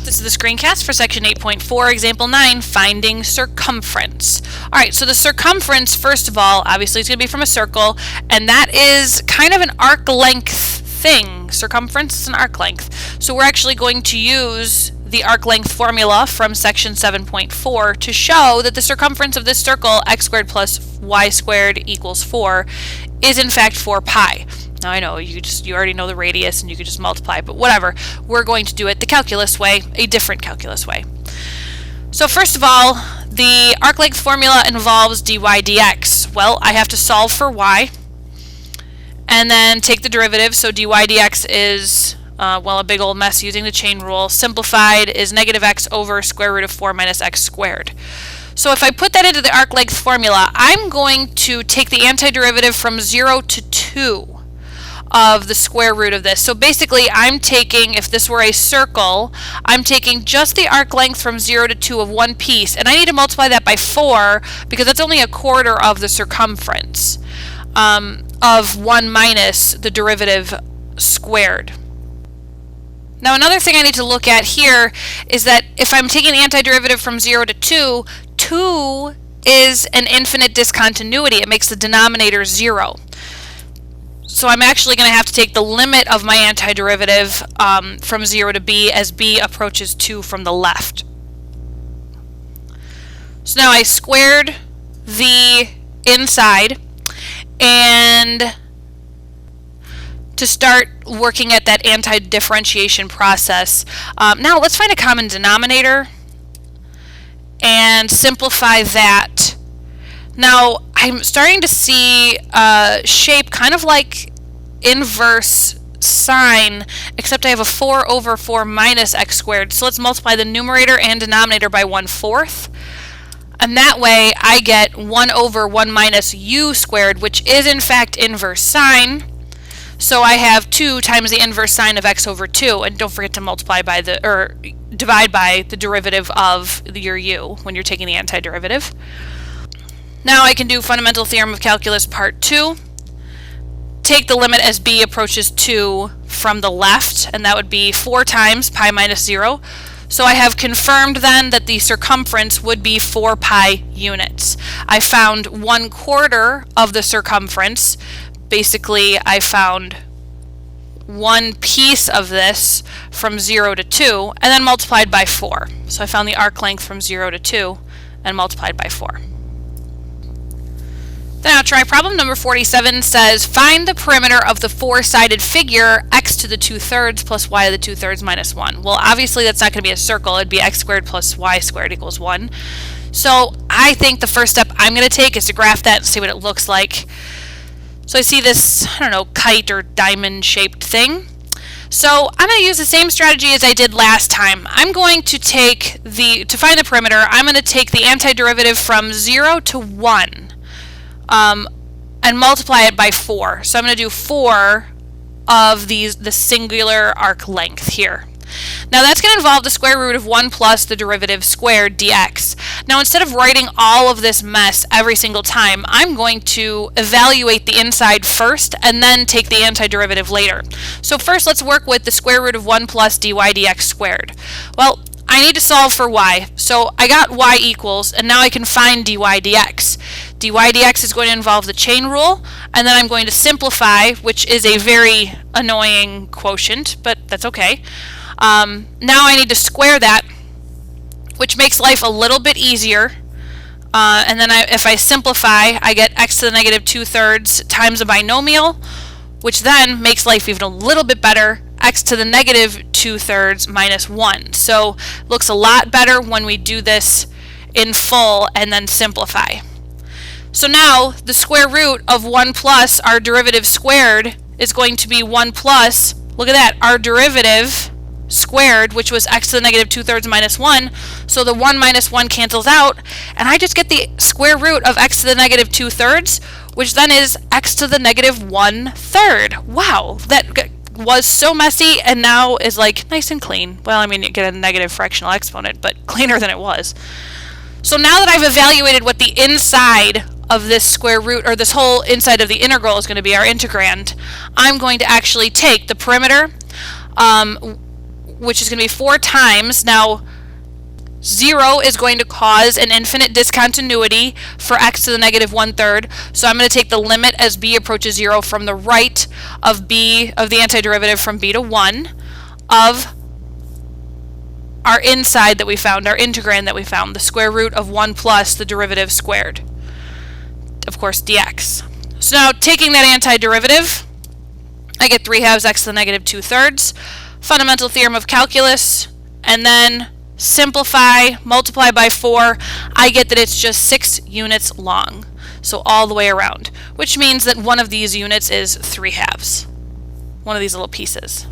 This is the screencast for section 8.4, example 9, finding circumference. Alright, so the circumference, first of all, obviously is going to be from a circle, and that is kind of an arc length thing. Circumference is an arc length. So we're actually going to use the arc length formula from section 7.4 to show that the circumference of this circle, x squared plus y squared equals 4, is in fact 4 pi. Now I know you already know the radius and you could just multiply, but whatever. We're going to do it the calculus way, a different calculus way. So first of all, the arc length formula involves dy dx. Well, I have to solve for y and then take the derivative. So dy dx is, well, a big old mess using the chain rule. Simplified is negative x over square root of 4 minus x squared. So if I put that into the arc length formula, I'm going to take the antiderivative from 0 to 2 of the square root of this. So basically I'm taking, if this were a circle, I'm taking just the arc length from 0 to 2 of one piece, and I need to multiply that by 4 because that's only a quarter of the circumference of 1 minus the derivative squared. Now another thing I need to look at here is that if I'm taking the antiderivative from 0 to 2, 2 is an infinite discontinuity. It makes the denominator 0. So I'm actually going to have to take the limit of my antiderivative from 0 to b as b approaches 2 from the left. So now I squared the inside, and to start working at that anti-differentiation process, now let's find a common denominator and simplify that. Now I'm starting to see a shape kind of like inverse sine, except I have a 4 over 4 minus x squared. So let's multiply the numerator and denominator by 1/4. And that way I get 1 over 1 minus u squared, which is in fact inverse sine. So I have 2 times the inverse sine of x over 2. And don't forget to multiply by divide by the derivative of your u when you're taking the antiderivative. Now I can do fundamental theorem of calculus part 2. Take the limit as b approaches 2 from the left, and that would be 4 times pi minus 0. So I have confirmed then that the circumference would be 4 pi units. I found 1/4 of the circumference. Basically, I found one piece of this from 0 to 2, and then multiplied by 4. So I found the arc length from 0 to 2 and multiplied by 4. Now try problem number 47 says, find the perimeter of the four-sided figure x to the 2/3 plus y to the 2/3 minus 1. Well, obviously that's not going to be a circle. It'd be x squared plus y squared equals 1. So I think the first step I'm going to take is to graph that and see what it looks like. So I see this, I don't know, kite or diamond-shaped thing. So I'm going to use the same strategy as I did last time. I'm going to take to find the perimeter, I'm going to take the antiderivative from 0 to 1. And multiply it by 4. So I'm going to do 4 of the singular arc length here. Now that's going to involve the square root of 1 plus the derivative squared dx. Now instead of writing all of this mess every single time, I'm going to evaluate the inside first and then take the antiderivative later. So first let's work with the square root of 1 plus dy dx squared. Well, I need to solve for y. So I got y equals, and now I can find dy dx. dy dx is going to involve the chain rule, and then I'm going to simplify, which is a very annoying quotient, but that's okay. Now I need to square that, which makes life a little bit easier. And then if I simplify, I get x to the negative 2/3 times a binomial, which then makes life even a little bit better. X to the negative 2/3 minus 1. So looks a lot better when we do this in full and then simplify. So now the square root of 1 plus our derivative squared is going to be 1 plus, look at that, our derivative squared, which was x to the negative 2/3 minus 1. So the 1 minus 1 cancels out, and I just get the square root of x to the negative 2/3, which then is x to the negative 1/3. Wow, that was so messy and now is like nice and clean. Well, I mean, you get a negative fractional exponent, but cleaner than it was. So now that I've evaluated what the inside of this square root, or this whole inside of the integral is going to be, our integrand, I'm going to actually take the perimeter, which is going to be 4 times. Now, 0 is going to cause an infinite discontinuity for x to the negative 1/3. So I'm going to take the limit as b approaches 0 from the right of b, of the antiderivative from b to 1, of our inside that we found, our integrand that we found, the square root of 1 plus the derivative squared, of course, dx. So now, taking that antiderivative, I get 3/2 x to the negative 2/3, fundamental theorem of calculus, and then simplify, multiply by 4, I get that it's just 6 units long, so all the way around, which means that one of these units is 3/2, one of these little pieces.